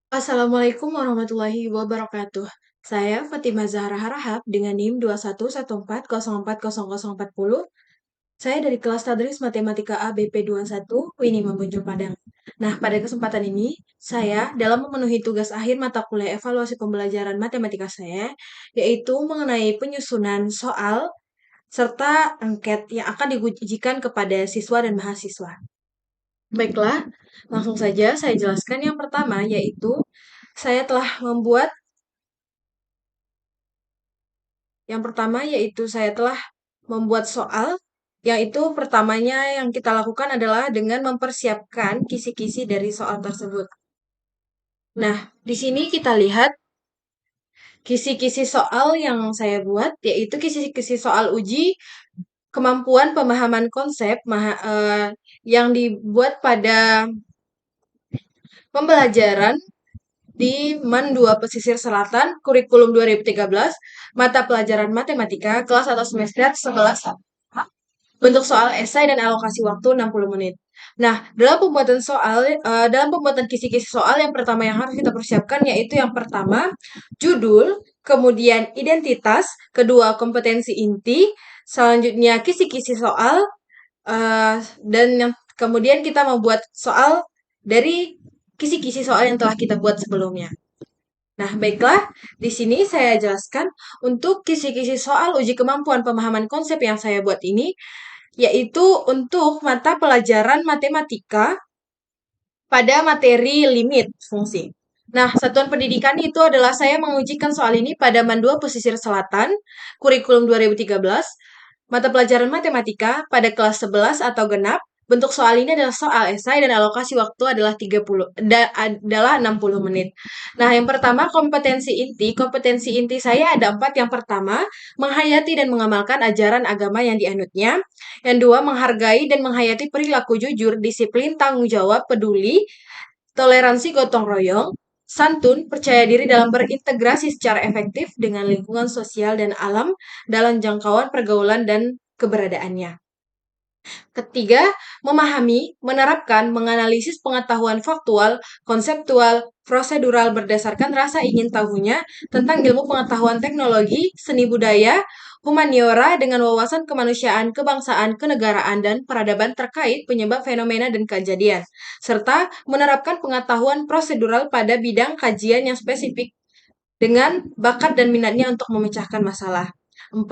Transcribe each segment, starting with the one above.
Assalamualaikum warahmatullahi wabarakatuh. Saya Fatimah Zahra Harahap dengan NIM 2114040040. Saya dari kelas Tadris Matematika A BP 21 Winnie Membunjuk Padang. Nah, pada kesempatan ini, saya dalam memenuhi tugas akhir mata kuliah evaluasi pembelajaran matematika saya, yaitu mengenai penyusunan soal serta angket yang akan diujikan kepada siswa dan mahasiswa. Baiklah, langsung saja saya jelaskan yang pertama, yaitu saya telah membuat Yang pertama yaitu saya telah membuat soal, yaitu pertamanya yang kita lakukan adalah dengan mempersiapkan kisi-kisi dari soal tersebut. Nah, di sini kita lihat kisi-kisi soal yang saya buat, yaitu kisi-kisi soal uji kemampuan pemahaman konsep yang dibuat pada pembelajaran di MAN 2 Pesisir Selatan, kurikulum 2013, mata pelajaran matematika, kelas atau semester 11. Bentuk soal esai dan alokasi waktu 60 menit. Nah, dalam pembuatan kisi-kisi soal yang pertama yang harus kita persiapkan yaitu yang pertama, judul, kemudian identitas, kedua kompetensi inti, selanjutnya kisi-kisi soal, dan yang kemudian kita membuat soal dari kisi-kisi soal yang telah kita buat sebelumnya. Nah, baiklah, di sini saya jelaskan untuk kisi-kisi soal uji kemampuan pemahaman konsep yang saya buat ini, yaitu untuk mata pelajaran matematika pada materi limit fungsi. Nah, satuan pendidikan itu adalah saya mengujikan soal ini pada MAN 2 Pesisir Selatan, kurikulum 2013, mata pelajaran matematika pada kelas 11 atau genap. Bentuk soal ini adalah soal esai dan alokasi waktu adalah 60 menit. Nah, yang pertama kompetensi inti. Kompetensi inti saya ada 4. Yang pertama, menghayati dan mengamalkan ajaran agama yang dianutnya. Yang dua, menghargai dan menghayati perilaku jujur, disiplin, tanggung jawab, peduli, toleransi gotong royong, santun, percaya diri dalam berintegrasi secara efektif dengan lingkungan sosial dan alam dalam jangkauan pergaulan dan keberadaannya. Ketiga, memahami, menerapkan, menganalisis pengetahuan faktual, konseptual, prosedural berdasarkan rasa ingin tahunya tentang ilmu pengetahuan teknologi, seni budaya, humaniora dengan wawasan kemanusiaan, kebangsaan, kenegaraan, dan peradaban terkait penyebab fenomena dan kejadian, serta menerapkan pengetahuan prosedural pada bidang kajian yang spesifik dengan bakat dan minatnya untuk memecahkan masalah. 4.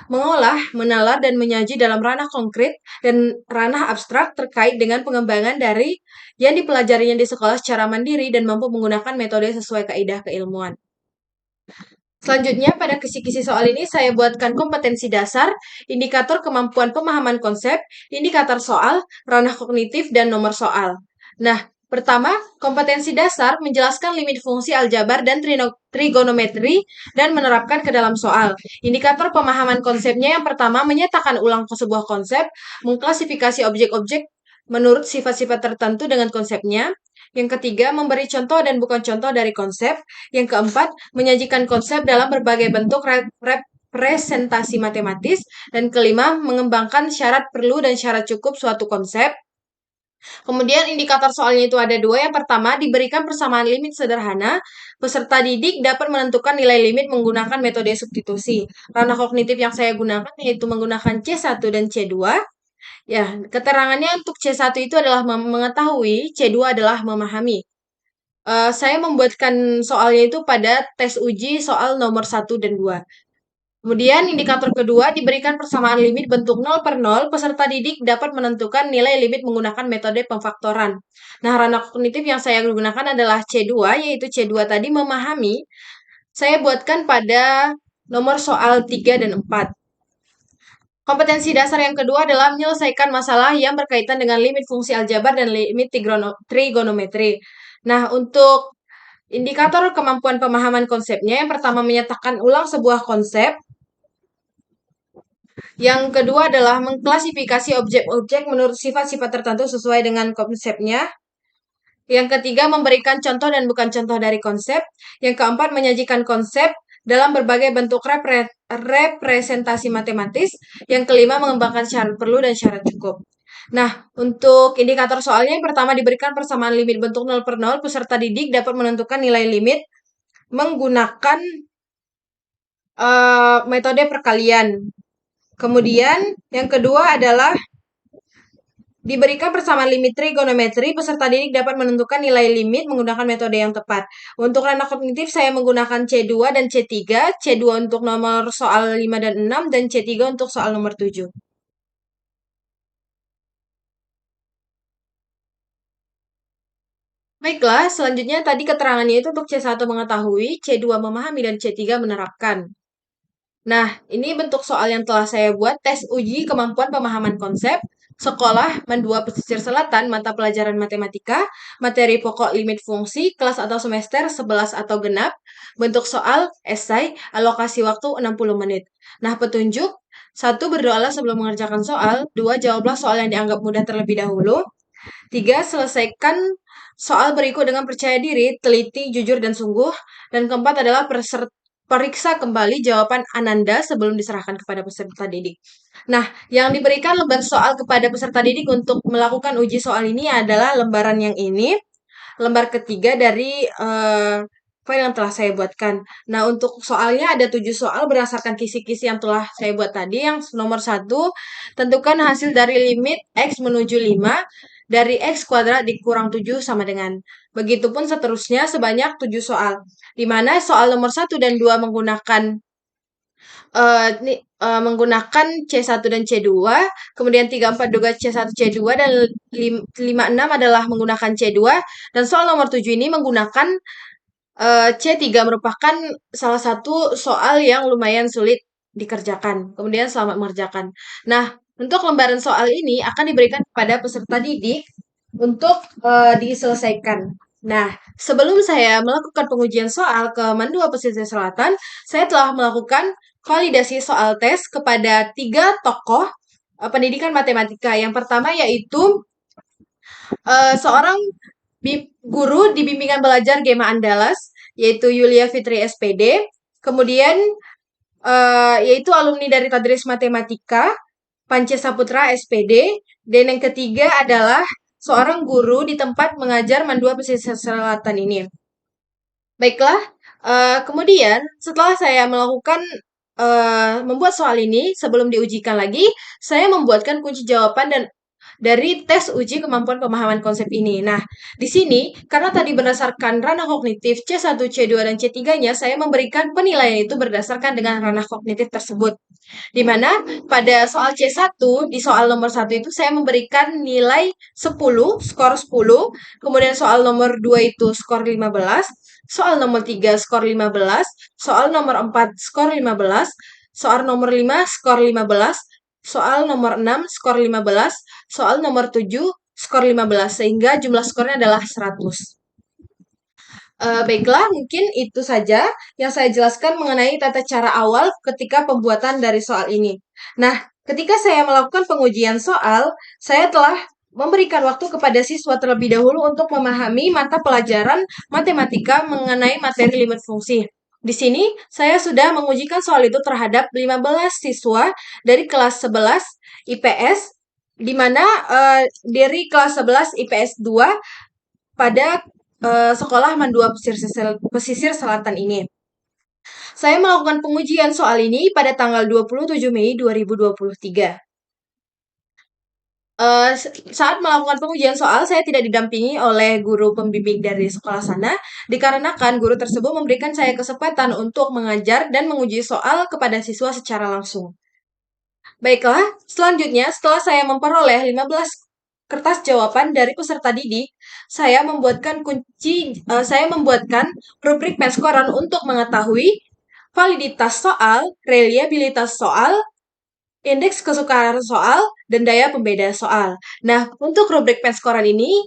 Mengolah, menalar, dan menyaji dalam ranah konkret dan ranah abstrak terkait dengan pengembangan dari yang dipelajarinya di sekolah secara mandiri dan mampu menggunakan metode sesuai kaidah keilmuan. Selanjutnya, pada kisi-kisi soal ini saya buatkan kompetensi dasar, indikator kemampuan pemahaman konsep, indikator soal, ranah kognitif, dan nomor soal. Nah, pertama, kompetensi dasar menjelaskan limit fungsi aljabar dan trigonometri dan menerapkan ke dalam soal. Indikator pemahaman konsepnya yang pertama menyatakan ulang ke sebuah konsep, mengklasifikasi objek-objek menurut sifat-sifat tertentu dengan konsepnya. Yang ketiga, memberi contoh dan bukan contoh dari konsep. Yang keempat, menyajikan konsep dalam berbagai bentuk representasi matematis. Dan kelima, mengembangkan syarat perlu dan syarat cukup suatu konsep. Kemudian indikator soalnya itu ada dua. Yang pertama, diberikan persamaan limit sederhana. Peserta didik dapat menentukan nilai limit menggunakan metode substitusi. Ranah kognitif yang saya gunakan yaitu menggunakan C1 dan C2. Ya, keterangannya untuk C1 itu adalah mengetahui, C2 adalah memahami. Saya membuatkan soalnya itu pada tes uji soal nomor 1 dan 2. Kemudian indikator kedua diberikan persamaan limit bentuk 0 per 0, peserta didik dapat menentukan nilai limit menggunakan metode pemfaktoran. Nah, ranah kognitif yang saya gunakan adalah C2, yaitu C2 tadi memahami. Saya buatkan pada nomor soal 3 dan 4. Kompetensi dasar yang kedua adalah menyelesaikan masalah yang berkaitan dengan limit fungsi aljabar dan limit trigonometri. Nah, untuk indikator kemampuan pemahaman konsepnya, yang pertama menyatakan ulang sebuah konsep. Yang kedua adalah mengklasifikasi objek-objek menurut sifat-sifat tertentu sesuai dengan konsepnya. Yang ketiga, memberikan contoh dan bukan contoh dari konsep. Yang keempat, menyajikan konsep dalam berbagai bentuk representasi matematis. Yang kelima, mengembangkan syarat perlu dan syarat cukup. Nah, untuk indikator soalnya yang pertama diberikan persamaan limit bentuk 0 per 0, peserta didik dapat menentukan nilai limit menggunakan metode perkalian. Kemudian yang kedua adalah diberikan persamaan limit trigonometri, peserta didik dapat menentukan nilai limit menggunakan metode yang tepat. Untuk ranah kognitif saya menggunakan C2 dan C3, C2 untuk nomor soal 5 dan 6, dan C3 untuk soal nomor 7. Baiklah, selanjutnya tadi keterangannya itu untuk C1 mengetahui, C2 memahami, dan C3 menerapkan. Nah, ini bentuk soal yang telah saya buat, tes uji kemampuan pemahaman konsep, sekolah Mandua Pesisir Selatan, mata pelajaran matematika, materi pokok limit fungsi, kelas atau semester 11 atau genap, bentuk soal, esai, alokasi waktu 60 menit. Nah, petunjuk, 1. Berdoalah sebelum mengerjakan soal, 2. Jawablah soal yang dianggap mudah terlebih dahulu, 3. Selesaikan soal berikut dengan percaya diri, teliti, jujur, dan sungguh. Dan keempat adalah periksa kembali jawaban Ananda sebelum diserahkan kepada peserta didik. Nah, yang diberikan lembar soal kepada peserta didik untuk melakukan uji soal ini adalah lembaran yang ini, lembar ketiga dari file yang telah saya buatkan. Nah, untuk soalnya ada 7 soal berdasarkan kisi-kisi yang telah saya buat tadi. Yang nomor 1, tentukan hasil dari limit X menuju 5 dari X kuadrat dikurang 7 sama dengan. Begitupun seterusnya sebanyak 7 soal. Di mana soal nomor 1 dan 2 menggunakan C1 dan C2, kemudian 3, 4 juga C1, C2, dan 5, 6 adalah menggunakan C2, dan soal nomor 7 ini menggunakan C3, merupakan salah satu soal yang lumayan sulit dikerjakan. Kemudian selamat mengerjakan. Nah, untuk lembaran soal ini akan diberikan kepada peserta didik untuk diselesaikan. Nah, sebelum saya melakukan pengujian soal ke Mandua Pesisir Selatan, saya telah melakukan validasi soal tes kepada 3 tokoh pendidikan matematika. Yang pertama yaitu seorang guru di bimbingan belajar Gema Andalas, yaitu Yulia Fitri SPD. Kemudian yaitu alumni dari Tadris Matematika, Pance Saputra SPD. Dan yang ketiga adalah seorang guru di tempat mengajar Mandua Pesisir Selatan ini. Baiklah, kemudian setelah saya melakukan membuat soal ini, sebelum diujikan lagi, saya membuatkan kunci jawaban dan dari tes uji kemampuan pemahaman konsep ini. Nah, di sini, karena tadi berdasarkan ranah kognitif C1, C2, dan C3-nya, saya memberikan penilaian itu berdasarkan dengan ranah kognitif tersebut. Di mana pada soal C1, di soal nomor 1 itu saya memberikan nilai 10, skor 10, kemudian soal nomor 2 itu skor 15, soal nomor 3 skor 15, soal nomor 4 skor 15, soal nomor 5 skor 15, soal nomor 6 skor 15, soal nomor 7 skor 15, sehingga jumlah skornya adalah 100. Baiklah, mungkin itu saja yang saya jelaskan mengenai tata cara awal ketika pembuatan dari soal ini. Nah, ketika saya melakukan pengujian soal, saya telah memberikan waktu kepada siswa terlebih dahulu untuk memahami mata pelajaran matematika mengenai materi limit fungsi. Di sini, saya sudah mengujikan soal itu terhadap 15 siswa dari kelas 11 IPS, di mana dari kelas 11 IPS 2 pada sekolah Mandua Pesisir Selatan ini. Saya melakukan pengujian soal ini pada tanggal 27 Mei 2023. Saat melakukan pengujian soal, saya tidak didampingi oleh guru pembimbing dari sekolah sana, dikarenakan guru tersebut memberikan saya kesempatan untuk mengajar dan menguji soal kepada siswa secara langsung. Baiklah, selanjutnya setelah saya memperoleh 15 kertas jawaban dari peserta didik, saya membuatkan rubrik penskoran untuk mengetahui validitas soal, reliabilitas soal, indeks kesukaan soal, dan daya pembeda soal. Nah, untuk rubrik penskoran ini,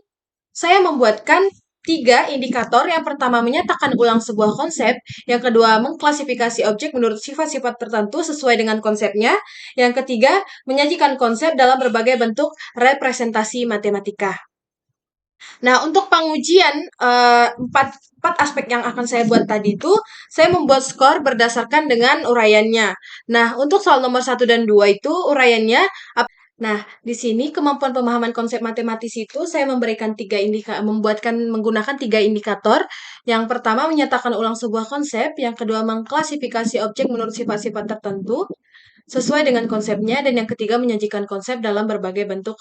saya membuatkan 3 indikator. Yang pertama, menyatakan ulang sebuah konsep. Yang kedua, mengklasifikasi objek menurut sifat-sifat tertentu sesuai dengan konsepnya. Yang ketiga, menyajikan konsep dalam berbagai bentuk representasi matematika. Nah, untuk pengujian empat aspek yang akan saya buat tadi itu, saya membuat skor berdasarkan dengan uraiannya. Nah, untuk soal nomor 1 dan 2 itu uraiannya Nah, di sini kemampuan pemahaman konsep matematis itu saya memberikan menggunakan tiga indikator. Yang pertama menyatakan ulang sebuah konsep, yang kedua mengklasifikasi objek menurut sifat-sifat tertentu sesuai dengan konsepnya, dan yang ketiga menyajikan konsep dalam berbagai bentuk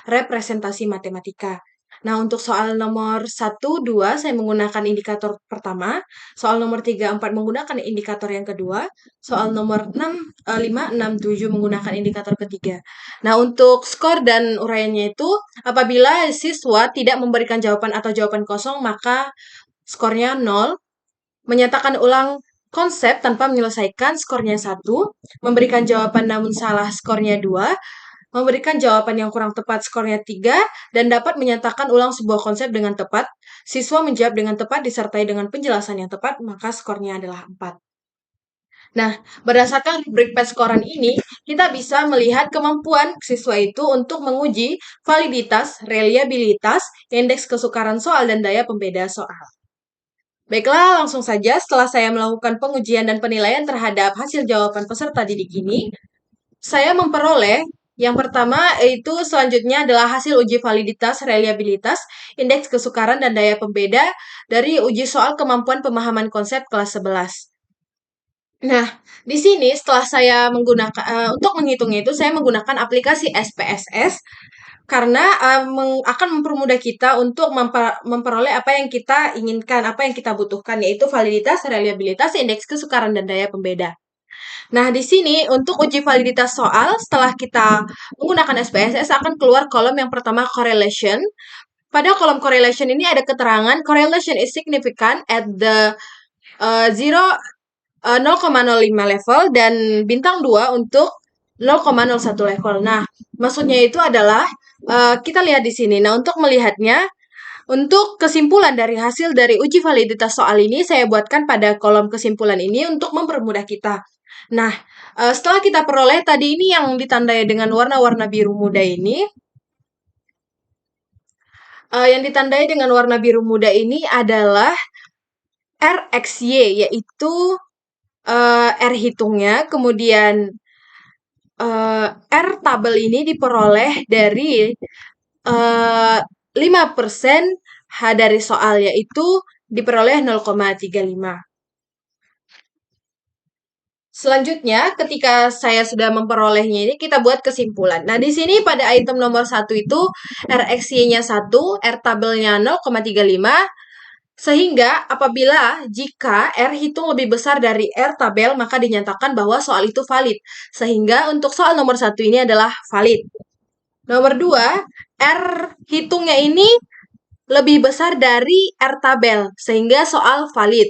representasi matematika. Nah, untuk soal nomor 1, 2 saya menggunakan indikator pertama, soal nomor 3, 4 menggunakan indikator yang kedua, soal nomor 5, 6, 7 menggunakan indikator ketiga. Nah, untuk skor dan uraiannya itu, apabila siswa tidak memberikan jawaban atau jawaban kosong, maka skornya 0. Menyatakan ulang konsep tanpa menyelesaikan, skornya 1. Memberikan jawaban namun salah, skornya 2. Memberikan jawaban yang kurang tepat, skornya 3. Dan dapat menyatakan ulang sebuah konsep dengan tepat. Siswa menjawab dengan tepat disertai dengan penjelasan yang tepat, maka skornya adalah 4. Nah, berdasarkan rubrik peskoran ini, kita bisa melihat kemampuan siswa itu untuk menguji validitas, reliabilitas, indeks kesukaran soal, dan daya pembeda soal. Baiklah, langsung saja setelah saya melakukan pengujian dan penilaian terhadap hasil jawaban peserta didik ini, saya memperoleh yang pertama itu selanjutnya adalah hasil uji validitas, reliabilitas, indeks kesukaran, dan daya pembeda dari uji soal kemampuan pemahaman konsep kelas 11. Nah, di sini setelah saya menggunakan untuk menghitungnya itu saya menggunakan aplikasi SPSS karena akan mempermudah kita untuk memperoleh apa yang kita inginkan, apa yang kita butuhkan, yaitu validitas, reliabilitas, indeks kesukaran, dan daya pembeda. Nah, di sini untuk uji validitas soal, setelah kita menggunakan SPSS akan keluar kolom yang pertama correlation. Pada kolom correlation ini ada keterangan correlation is significant at the 0,05 level dan bintang 2 untuk 0,01 level. Nah, maksudnya itu adalah kita lihat di sini. Nah, untuk melihatnya, untuk kesimpulan dari hasil dari uji validitas soal ini, saya buatkan pada kolom kesimpulan ini untuk mempermudah kita. Nah, setelah kita peroleh tadi ini yang ditandai dengan warna-warna biru muda ini, yang ditandai dengan warna biru muda ini adalah RXY, yaitu R hitungnya, kemudian R tabel ini diperoleh dari 5% H dari soal, yaitu diperoleh 0,35. Selanjutnya, ketika saya sudah memperolehnya ini, kita buat kesimpulan. Nah, di sini pada item nomor 1 itu RXY-nya 1, R tabelnya 0,35, sehingga apabila jika R hitung lebih besar dari R tabel, maka dinyatakan bahwa soal itu valid. Sehingga untuk soal nomor 1 ini adalah valid. Nomor 2, R hitungnya ini lebih besar dari R tabel, sehingga soal valid.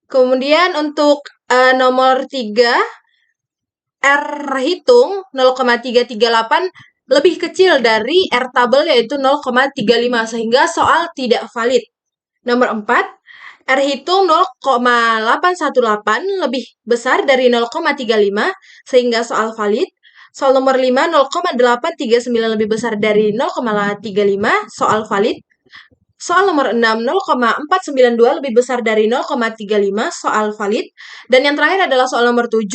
Kemudian untuk nomor 3, R hitung 0,338 lebih kecil dari R tabel yaitu 0,35 sehingga soal tidak valid. Nomor 4, R hitung 0,818 lebih besar dari 0,35 sehingga soal valid. Soal nomor 5, 0,839 lebih besar dari 0,35 soal valid. Soal nomor 6, 0,492 lebih besar dari 0,35 soal valid. Dan yang terakhir adalah soal nomor 7,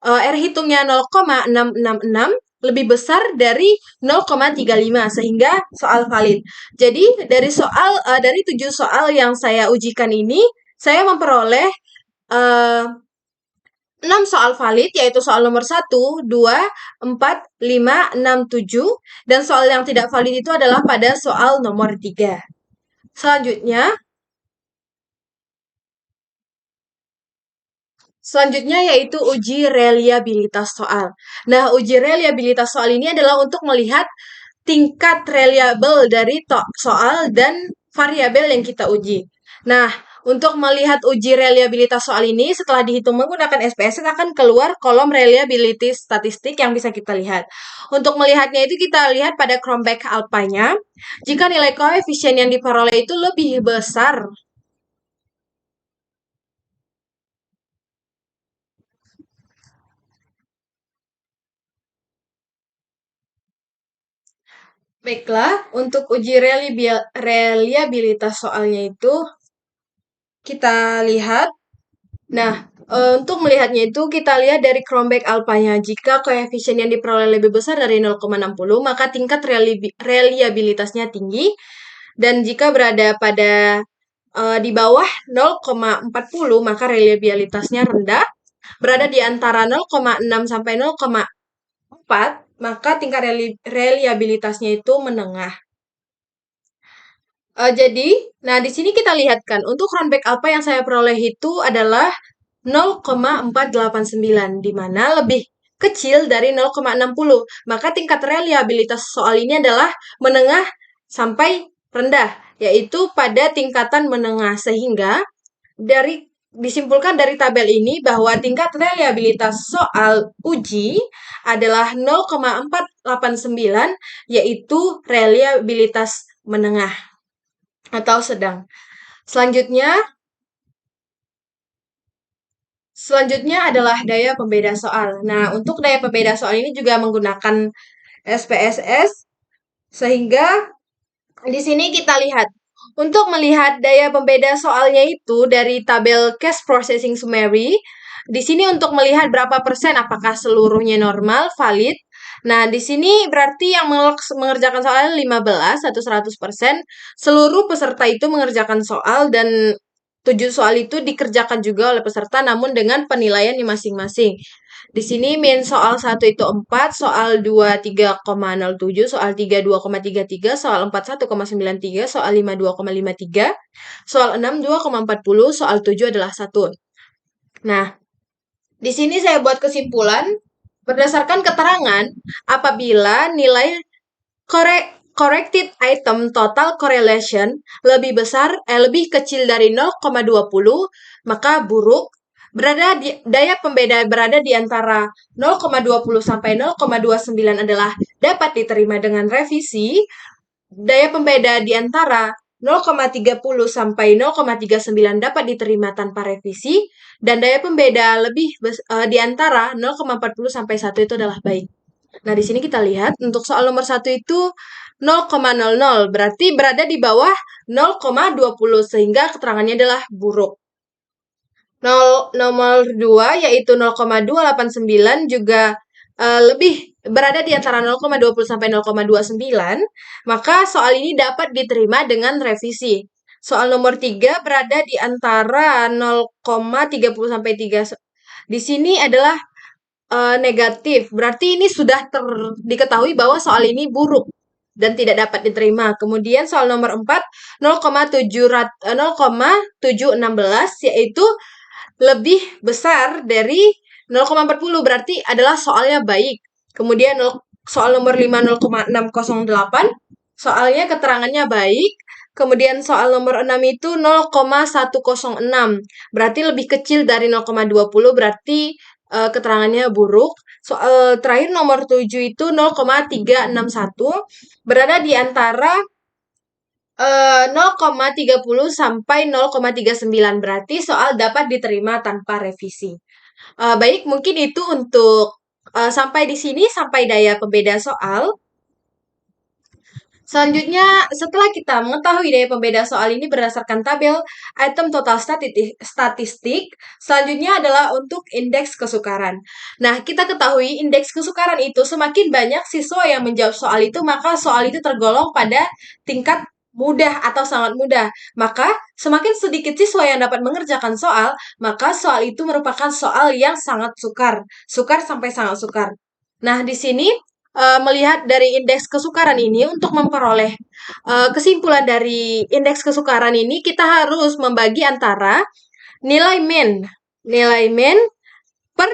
R hitungnya 0,666 lebih besar dari 0,35 sehingga soal valid. Jadi dari 7 soal yang saya ujikan ini, saya memperoleh 6 soal valid, yaitu soal nomor 1, 2, 4, 5, 6, 7. Dan soal yang tidak valid itu adalah pada soal nomor 3. Selanjutnya yaitu uji reliabilitas soal. Nah, uji reliabilitas soal ini adalah untuk melihat tingkat reliable dari soal dan variabel yang kita uji. Nah, untuk melihat uji reliabilitas soal ini, setelah dihitung menggunakan SPSS akan keluar kolom reliability statistik yang bisa kita lihat. Untuk melihatnya itu kita lihat pada Chromback Alpha-nya. Jika nilai koefisien yang diperoleh itu lebih besar Baiklah, untuk uji reliabilitas soalnya itu kita lihat Nah, untuk melihatnya itu kita lihat dari Cronbach alpha-nya. Jika koefisien yang diperoleh lebih besar dari 0,60, maka tingkat reliabilitasnya tinggi. Dan jika berada pada di bawah 0,40, maka reliabilitasnya rendah. Berada di antara 0,6 sampai 0,4, maka tingkat reliabilitasnya itu menengah. Jadi, nah di sini kita lihatkan untuk Cronbach alpha yang saya peroleh itu adalah 0,489, di mana lebih kecil dari 0,60. Maka tingkat reliabilitas soal ini adalah menengah sampai rendah, yaitu pada tingkatan menengah. Sehingga disimpulkan dari tabel ini bahwa tingkat reliabilitas soal uji adalah 0,489, yaitu reliabilitas menengah atau sedang. Selanjutnya, selanjutnya adalah daya pembeda soal. Nah, untuk daya pembeda soal ini juga menggunakan SPSS, sehingga di sini kita lihat. Untuk melihat daya pembeda soalnya itu dari tabel Cache Processing Summary, di sini untuk melihat berapa persen, apakah seluruhnya normal, valid. Nah, di sini berarti yang mengerjakan soal 15 atau 100%, seluruh peserta itu mengerjakan soal dan 7 soal itu dikerjakan juga oleh peserta namun dengan penilaian masing-masing. Di sini min soal 1 itu 4, soal 2 3,07, soal 3 2,33, soal 4 1,93, soal 5 2,53, soal 6 2,40, soal 7 adalah 1. Nah, di sini saya buat kesimpulan berdasarkan keterangan apabila nilai corrected item total correlation lebih kecil dari 0,20, maka buruk. Daya pembeda berada di antara 0,20 sampai 0,29 adalah dapat diterima dengan revisi. Daya pembeda di antara 0,30 sampai 0,39 dapat diterima tanpa revisi, dan daya pembeda di antara 0,40 sampai 1 itu adalah baik. Nah, di sini kita lihat untuk soal nomor 1 itu 0,00, berarti berada di bawah 0,20 sehingga keterangannya adalah buruk. Nomor 2 yaitu 0,289 juga lebih berada di antara 0,20 sampai 0,29, maka soal ini dapat diterima dengan revisi. Soal nomor 3 berada di antara 0,30 sampai 3. Di sini adalah negatif. Berarti ini sudah diketahui bahwa soal ini buruk dan tidak dapat diterima. Kemudian soal nomor 4, 0,716, yaitu lebih besar dari 0,40, berarti adalah soalnya baik. Kemudian soal nomor 5, 0,608, soalnya keterangannya baik. Kemudian soal nomor 6 itu 0,106, berarti lebih kecil dari 0,20, berarti keterangannya buruk. Soal terakhir nomor 7 itu 0,361, berada di antara 0,30 sampai 0,39, berarti soal dapat diterima tanpa revisi. Baik, mungkin itu untuk sampai di sini, sampai daya pembeda soal. Selanjutnya, setelah kita mengetahui daya pembeda soal ini berdasarkan tabel item total statistik, selanjutnya adalah untuk indeks kesukaran. Nah, kita ketahui indeks kesukaran itu semakin banyak siswa yang menjawab soal itu, maka soal itu tergolong pada tingkat mudah atau sangat mudah. Maka, semakin sedikit siswa yang dapat mengerjakan soal, maka soal itu merupakan soal yang sangat sukar. Sukar sampai sangat sukar. Nah, di sini melihat dari indeks kesukaran ini untuk memperoleh kesimpulan dari indeks kesukaran ini kita harus membagi antara nilai min per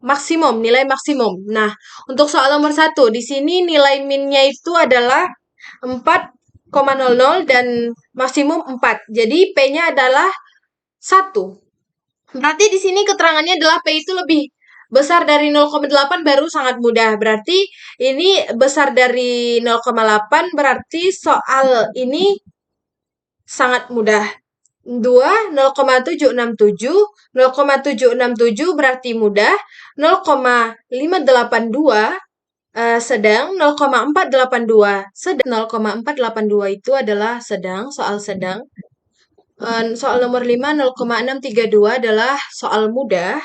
maksimum, nilai maksimum. Nah, untuk soal nomor 1, di sini nilai minnya itu adalah 4,00 dan maksimum 4. Jadi P-nya adalah 1. Berarti di sini keterangannya adalah P itu lebih besar dari 0,8 baru sangat mudah. Berarti ini besar dari 0,8 berarti soal ini sangat mudah. 2, 0,767. 0,767 berarti mudah. 0,582 sedang. 0,482 sedang. 0,482 itu adalah sedang, soal sedang. Soal nomor 5, 0,632 adalah soal mudah.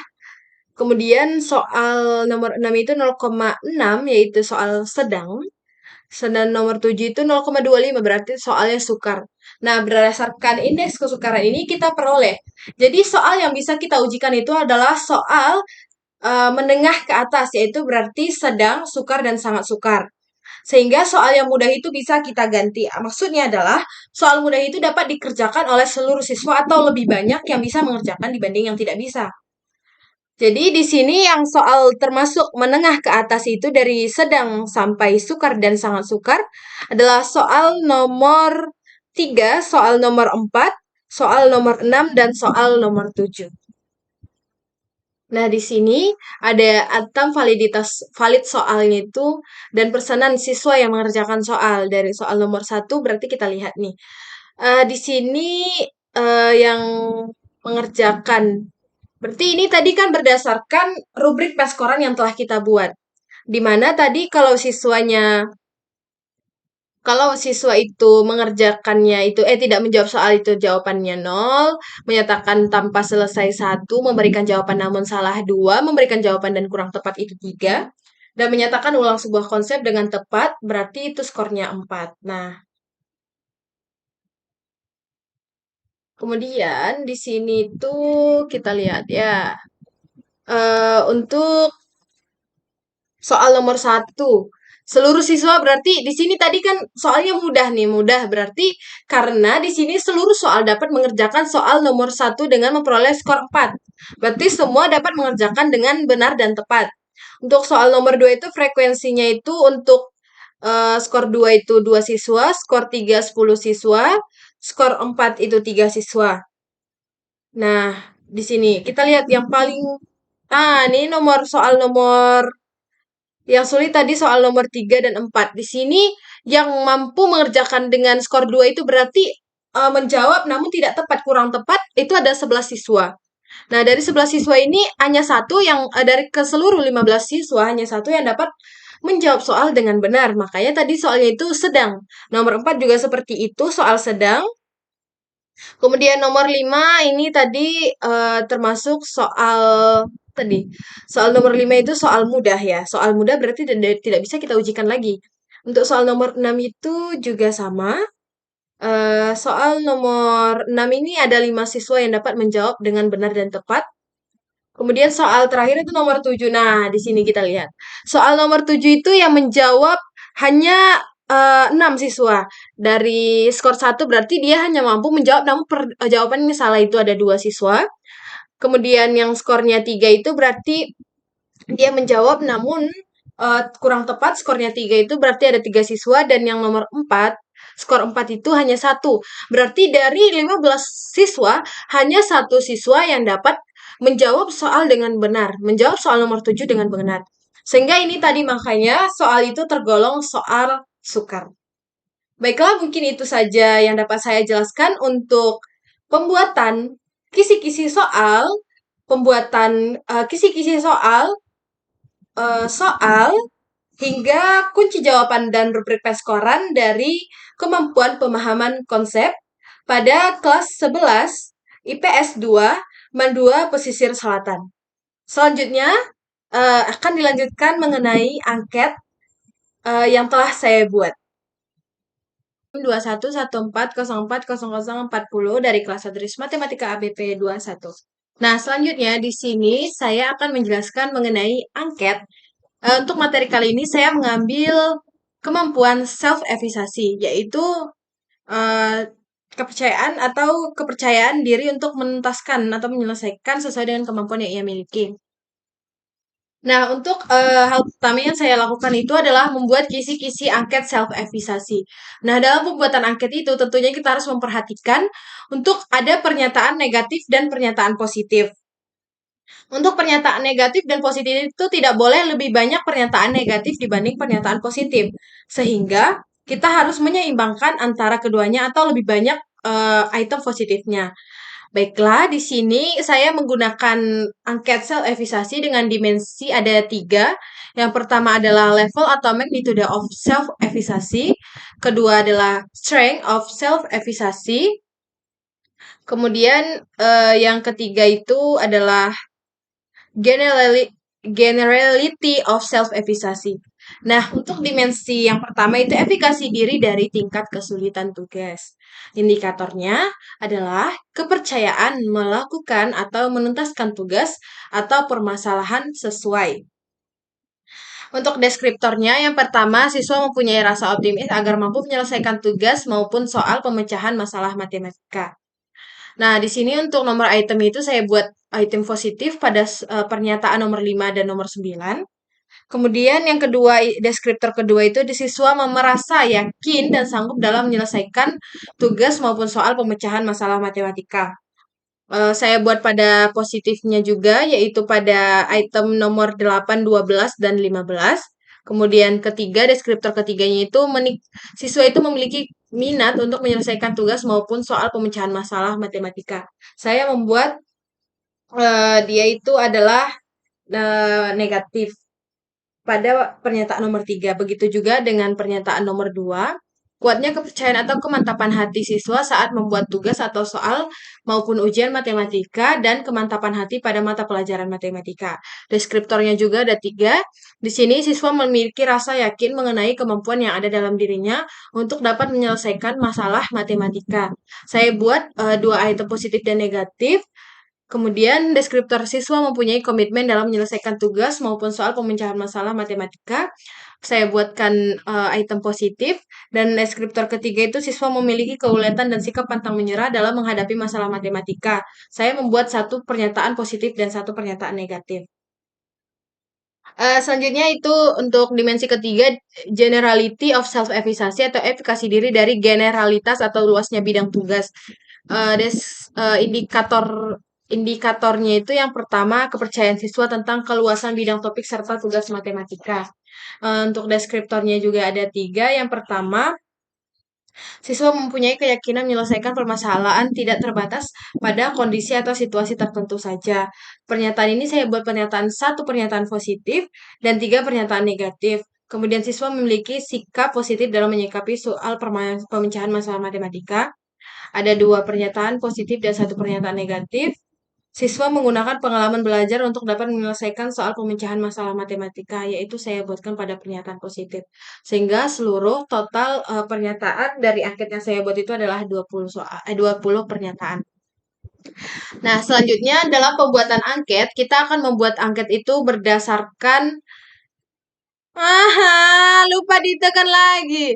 Kemudian soal nomor 6 itu 0,6 yaitu soal sedang. Sedang nomor 7 itu 0,25 berarti soalnya sukar. Nah, berdasarkan indeks kesukaran ini kita peroleh. Jadi soal yang bisa kita ujikan itu adalah soal menengah ke atas, yaitu berarti sedang, sukar, dan sangat sukar. Sehingga soal yang mudah itu bisa kita ganti. Maksudnya adalah soal mudah itu dapat dikerjakan oleh seluruh siswa atau lebih banyak yang bisa mengerjakan dibanding yang tidak bisa. Jadi di sini yang soal termasuk menengah ke atas itu dari sedang sampai sukar dan sangat sukar adalah soal nomor 3, soal nomor 4, soal nomor 6, dan soal nomor 7. Nah, di sini ada atam validitas valid soalnya itu dan persenan siswa yang mengerjakan soal. Dari soal nomor 1 berarti kita lihat nih. Di sini yang mengerjakan. Berarti ini tadi kan berdasarkan rubrik Paskoran yang telah kita buat. Di mana tadi kalau siswa itu mengerjakannya itu tidak menjawab soal itu jawabannya nol, menyatakan tanpa selesai satu, memberikan jawaban namun salah dua, memberikan jawaban dan kurang tepat itu tiga, dan menyatakan ulang sebuah konsep dengan tepat, berarti itu skornya 4. Nah, kemudian di sini tuh kita lihat ya, untuk soal nomor 1. Seluruh siswa berarti di sini tadi kan soalnya mudah nih, mudah berarti karena di sini seluruh soal dapat mengerjakan soal nomor 1 dengan memperoleh skor 4. Berarti semua dapat mengerjakan dengan benar dan tepat. Untuk soal nomor 2 itu frekuensinya itu untuk skor 2 itu 2 siswa, skor 3 10 siswa, skor 4 itu 3 siswa. Nah, di sini kita lihat yang paling ini soal nomor yang sulit tadi soal nomor 3 dan 4. Di sini yang mampu mengerjakan dengan skor 2 itu berarti menjawab namun tidak tepat, kurang tepat, itu ada 11 siswa. Nah, dari 11 siswa ini hanya satu yang dari ke seluruh 15 siswa hanya satu yang dapat menjawab soal dengan benar. Makanya tadi soalnya itu sedang. Nomor 4 juga seperti itu, soal sedang. Kemudian nomor 5 ini tadi termasuk soal tadi. Soal nomor 5 itu soal mudah ya. Soal mudah berarti tidak bisa kita ujikan lagi. Untuk soal nomor 6 itu juga sama. Soal nomor 6 ini ada 5 siswa yang dapat menjawab dengan benar dan tepat. Kemudian soal terakhir itu nomor 7. Nah, di sini kita lihat. Soal nomor 7 itu yang menjawab hanya 6 siswa. Dari skor 1 berarti dia hanya mampu menjawab namun jawabannya salah itu ada 2 siswa. Kemudian yang skornya 3 itu berarti dia menjawab namun kurang tepat, skornya 3 itu berarti ada 3 siswa dan yang nomor 4 skor 4 itu hanya satu. Berarti dari 15 siswa hanya satu siswa yang dapat menjawab soal dengan benar, menjawab soal nomor 7 dengan benar. Sehingga ini tadi makanya soal itu tergolong soal sukar. Baiklah, mungkin itu saja yang dapat saya jelaskan untuk pembuatan kisi-kisi soal, pembuatan kisi-kisi soal, soal hingga kunci jawaban dan rubrik peskoran dari kemampuan pemahaman konsep pada kelas 11 IPS 2 Mandua Pesisir Selatan. Selanjutnya akan dilanjutkan mengenai angket yang telah saya buat. 2114040040 dari kelas 1 Matematika ABP 21. Nah, selanjutnya di sini saya akan menjelaskan mengenai angket. Untuk materi kali ini saya mengambil kemampuan self-evaluasi, yaitu uh, kepercayaan diri untuk menuntaskan atau menyelesaikan sesuai dengan kemampuan yang ia miliki. Nah, untuk hal pertama yang saya lakukan itu adalah membuat kisi-kisi angket self-evaluasi. Nah, dalam pembuatan angket itu tentunya kita harus memperhatikan untuk ada pernyataan negatif dan pernyataan positif. Untuk pernyataan negatif dan positif itu tidak boleh lebih banyak pernyataan negatif dibanding pernyataan positif. Sehingga kita harus menyeimbangkan antara keduanya atau lebih banyak item positifnya. Baiklah, di sini saya menggunakan angket self-evaluasi dengan dimensi ada 3. Yang pertama adalah level atau magnitude of self-evaluasi. Kedua adalah strength of self-evaluasi. Kemudian yang ketiga itu adalah generali- generality of self-efficacy. Nah, untuk dimensi yang pertama itu efikasi diri dari tingkat kesulitan tugas. Indikatornya adalah kepercayaan melakukan atau menuntaskan tugas atau permasalahan sesuai. Untuk deskriptornya, yang pertama, siswa mempunyai rasa optimis agar mampu menyelesaikan tugas maupun soal pemecahan masalah matematika. Nah, di sini untuk nomor item itu saya buat item positif pada pernyataan nomor 5 dan nomor 9. Kemudian yang kedua, deskriptor kedua itu di siswa merasa yakin dan sanggup dalam menyelesaikan tugas maupun soal pemecahan masalah matematika. Saya buat pada positifnya juga, yaitu pada item nomor 8, 12, dan 15. Kemudian ketiga, deskriptor ketiganya itu siswa itu memiliki minat untuk menyelesaikan tugas maupun soal pemecahan masalah matematika. Saya membuat dia itu adalah negatif pada pernyataan nomor 3. Begitu juga dengan pernyataan nomor 2. Kuatnya kepercayaan atau kemantapan hati siswa saat membuat tugas atau soal maupun ujian matematika dan kemantapan hati pada mata pelajaran matematika. Deskriptornya juga ada 3. Di sini siswa memiliki rasa yakin mengenai kemampuan yang ada dalam dirinya untuk dapat menyelesaikan masalah matematika. Saya buat 2 item positif dan negatif. Kemudian, deskriptor siswa mempunyai komitmen dalam menyelesaikan tugas maupun soal pemecahan masalah matematika. Saya buatkan item positif. Dan deskriptor ketiga itu siswa memiliki keuletan dan sikap pantang menyerah dalam menghadapi masalah matematika. Saya membuat 1 pernyataan positif dan 1 pernyataan negatif. Selanjutnya itu untuk dimensi ketiga, generality of self-efficacy atau efikasi diri dari generalitas atau luasnya bidang tugas. Indikator indikatornya itu yang pertama kepercayaan siswa tentang keluasan bidang topik serta tugas matematika. Untuk deskriptornya juga ada 3. Yang pertama, siswa mempunyai keyakinan menyelesaikan permasalahan tidak terbatas pada kondisi atau situasi tertentu saja. Pernyataan ini saya buat 1 pernyataan positif dan 3 pernyataan negatif. Kemudian siswa memiliki sikap positif dalam menyikapi soal pemecahan masalah matematika. Ada 2 pernyataan positif dan 1 pernyataan negatif. Siswa menggunakan pengalaman belajar untuk dapat menyelesaikan soal pemecahan masalah matematika, yaitu saya buatkan pada pernyataan positif. Sehingga seluruh total pernyataan dari angket yang saya buat itu adalah 20 pernyataan. Nah, selanjutnya dalam pembuatan angket, kita akan membuat angket itu berdasarkan lupa ditekan lagi.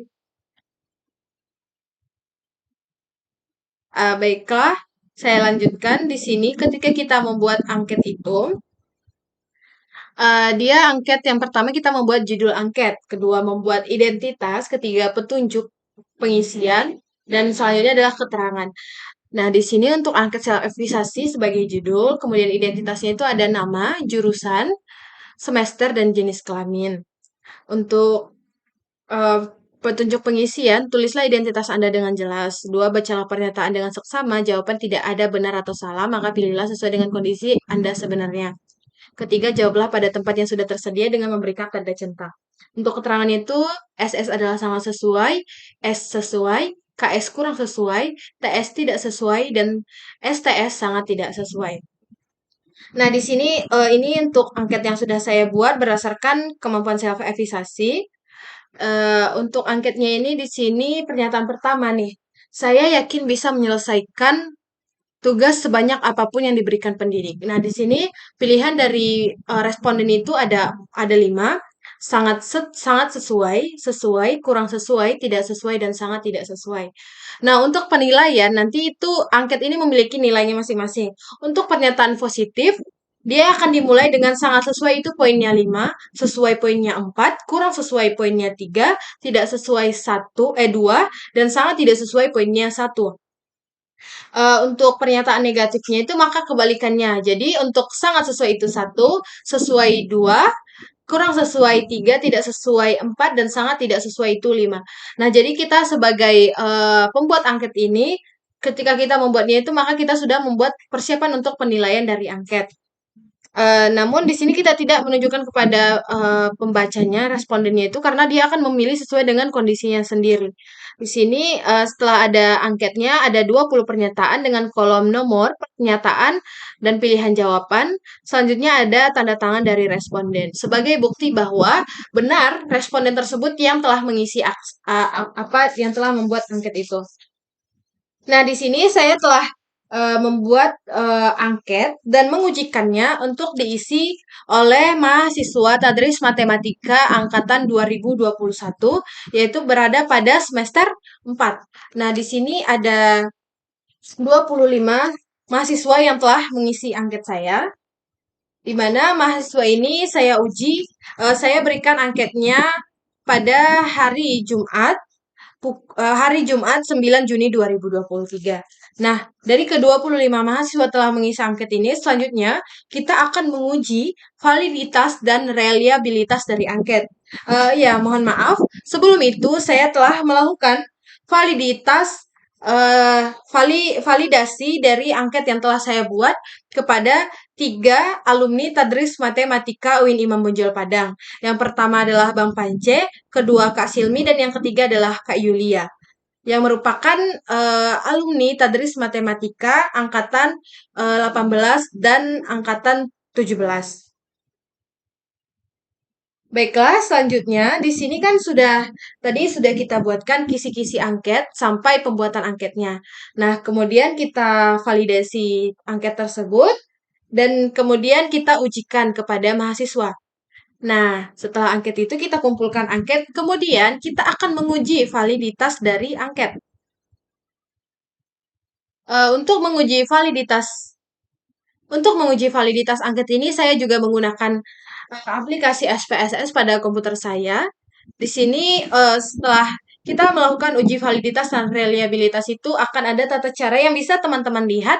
Baiklah, saya lanjutkan di sini ketika kita membuat angket itu. Dia angket yang pertama kita membuat judul angket, kedua membuat identitas, ketiga petunjuk pengisian, dan selanjutnya adalah keterangan. Nah, di sini untuk angket self-efficacy sebagai judul, kemudian identitasnya itu ada nama, jurusan, semester, dan jenis kelamin. Untuk petunjuk pengisian, tulislah identitas Anda dengan jelas. 2, bacalah pernyataan dengan seksama, jawaban tidak ada benar atau salah, maka pilihlah sesuai dengan kondisi Anda sebenarnya. Ketiga, jawablah pada tempat yang sudah tersedia dengan memberikan tanda centang. Untuk keterangan itu, SS adalah sangat sesuai, S sesuai, KS kurang sesuai, TS tidak sesuai, dan STS sangat tidak sesuai. Nah, di sini ini untuk angket yang sudah saya buat berdasarkan kemampuan self-efficacy. Untuk angketnya ini di sini pernyataan pertama nih. Saya yakin bisa menyelesaikan tugas sebanyak apapun yang diberikan pendidik. Nah, di sini pilihan dari responden itu ada 5, sangat sesuai, sesuai, kurang sesuai, tidak sesuai, dan sangat tidak sesuai. Nah, untuk penilaian nanti itu angket ini memiliki nilainya masing-masing. Untuk pernyataan positif, dia akan dimulai dengan sangat sesuai itu poinnya 5, sesuai poinnya 4, kurang sesuai poinnya 3, tidak sesuai 2, dan sangat tidak sesuai poinnya 1. Untuk pernyataan negatifnya itu maka kebalikannya. Jadi untuk sangat sesuai itu 1, sesuai 2, kurang sesuai 3, tidak sesuai 4, dan sangat tidak sesuai itu 5. Nah, jadi kita sebagai pembuat angket ini, ketika kita membuatnya itu maka kita sudah membuat persiapan untuk penilaian dari angket. Namun di sini kita tidak menunjukkan kepada pembacanya, respondennya itu karena dia akan memilih sesuai dengan kondisinya sendiri. Di sini setelah ada angketnya ada 20 pernyataan dengan kolom nomor, pernyataan, dan pilihan jawaban. Selanjutnya ada tanda tangan dari responden sebagai bukti bahwa benar responden tersebut yang telah mengisi yang telah membuat angket itu. Nah, di sini saya telah membuat angket dan mengujikannya untuk diisi oleh mahasiswa Tadris Matematika angkatan 2021, yaitu berada pada semester 4. Nah, di sini ada 25 mahasiswa yang telah mengisi angket saya, di mana mahasiswa ini saya uji, saya berikan angketnya pada hari Jumat 9 Juni 2023. Nah, dari ke-25 mahasiswa telah mengisi angket ini, selanjutnya kita akan menguji validitas dan reliabilitas dari angket. Ya, mohon maaf, sebelum itu saya telah melakukan validitas validasi dari angket yang telah saya buat kepada 3 alumni Tadris Matematika UIN Imam Bonjol Padang. Yang pertama adalah Bang Pance, kedua Kak Silmi, dan yang ketiga adalah Kak Yulia, yang merupakan alumni Tadris Matematika angkatan 18 dan angkatan 17. Baiklah, selanjutnya di sini kan tadi sudah kita buatkan kisi-kisi angket sampai pembuatan angketnya. Nah, kemudian kita validasi angket tersebut dan kemudian kita ujikan kepada mahasiswa. Nah, setelah angket itu kita kumpulkan angket, kemudian kita akan menguji validitas dari angket. Untuk menguji validitas angket ini saya juga menggunakan aplikasi SPSS pada komputer saya. Di sini setelah kita melakukan uji validitas dan reliabilitas itu akan ada tata cara yang bisa teman-teman lihat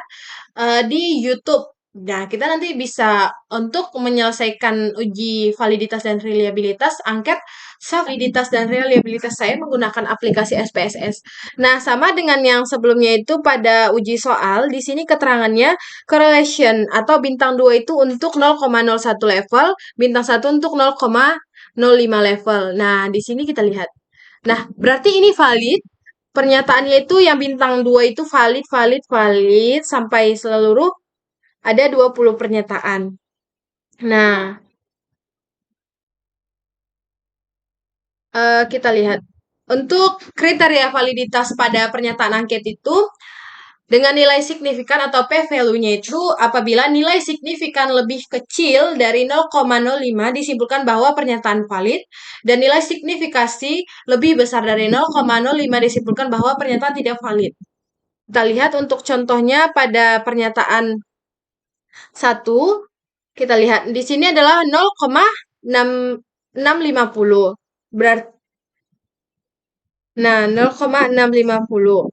di YouTube. Nah, kita nanti bisa untuk menyelesaikan uji validitas dan reliabilitas angket validitas dan reliabilitas saya menggunakan aplikasi SPSS. Nah, sama dengan yang sebelumnya itu pada uji soal, di sini keterangannya correlation atau bintang 2 itu untuk 0,01 level, bintang 1 untuk 0,05 level. Nah, di sini kita lihat. Nah, berarti ini valid. Pernyataannya itu yang bintang 2 itu valid, valid, valid sampai seluruh ada 20 pernyataan. Nah, kita lihat. Untuk kriteria validitas pada pernyataan angket itu, dengan nilai signifikan atau p-value-nya itu, apabila nilai signifikan lebih kecil dari 0,05 disimpulkan bahwa pernyataan valid, dan nilai signifikasi lebih besar dari 0,05 disimpulkan bahwa pernyataan tidak valid. Kita lihat untuk contohnya pada pernyataan 1, kita lihat di sini adalah 0,650. Berarti nah 0,650.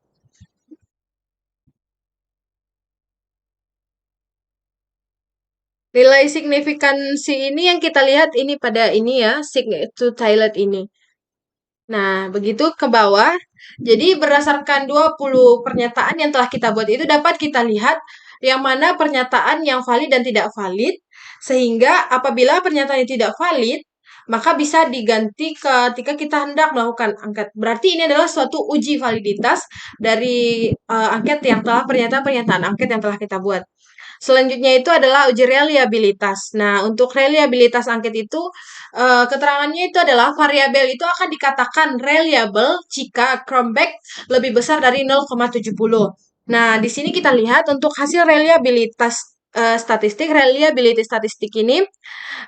Nilai signifikansi ini yang kita lihat ini pada ini ya, to Thailand ini. Nah, begitu ke bawah. Jadi berdasarkan 20 pernyataan yang telah kita buat itu dapat kita lihat yang mana pernyataan yang valid dan tidak valid. Sehingga apabila pernyataan yang tidak valid, maka bisa diganti ketika kita hendak melakukan angket. Berarti ini adalah suatu uji validitas dari angket yang telah pernyataan-pernyataan angket yang telah kita buat. Selanjutnya itu adalah uji reliabilitas. Nah, untuk reliabilitas angket itu, keterangannya itu adalah variabel itu akan dikatakan reliable jika Chromback lebih besar dari 0,70. Nah, di sini kita lihat untuk hasil reliabilitas reliability statistik ini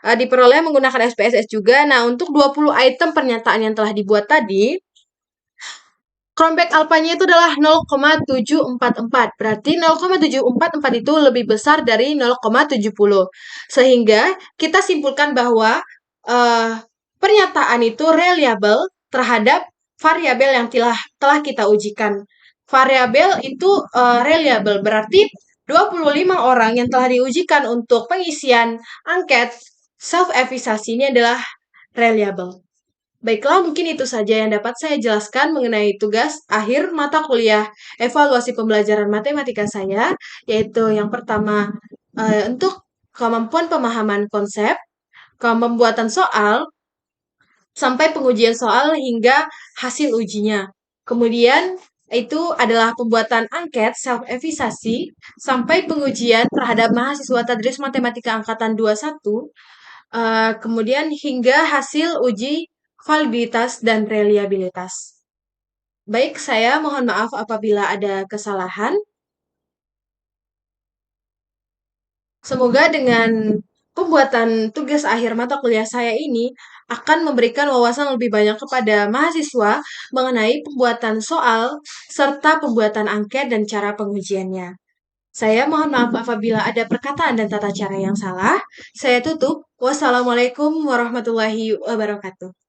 diperoleh menggunakan SPSS juga. Nah, untuk 20 item pernyataan yang telah dibuat tadi, Chromback alpanya itu adalah 0,744. Berarti 0,744 itu lebih besar dari 0,70. Sehingga kita simpulkan bahwa pernyataan itu reliable terhadap variabel yang telah kita ujikan. Variabel itu reliable berarti 25 orang yang telah diujikan untuk pengisian angket self-efficacy ini adalah reliable. Baiklah, mungkin itu saja yang dapat saya jelaskan mengenai tugas akhir mata kuliah evaluasi pembelajaran matematika saya, yaitu yang pertama untuk kemampuan pemahaman konsep, pembuatan soal, sampai pengujian soal hingga hasil ujinya. Kemudian itu adalah pembuatan angket self-evaluasi sampai pengujian terhadap mahasiswa Tadris Matematika Angkatan 21, kemudian hingga hasil uji validitas dan reliabilitas. Baik, saya mohon maaf apabila ada kesalahan. Semoga dengan pembuatan tugas akhir mata kuliah saya ini akan memberikan wawasan lebih banyak kepada mahasiswa mengenai pembuatan soal serta pembuatan angket dan cara pengujiannya. Saya mohon maaf apabila ada perkataan dan tata cara yang salah. Saya tutup. Wassalamualaikum warahmatullahi wabarakatuh.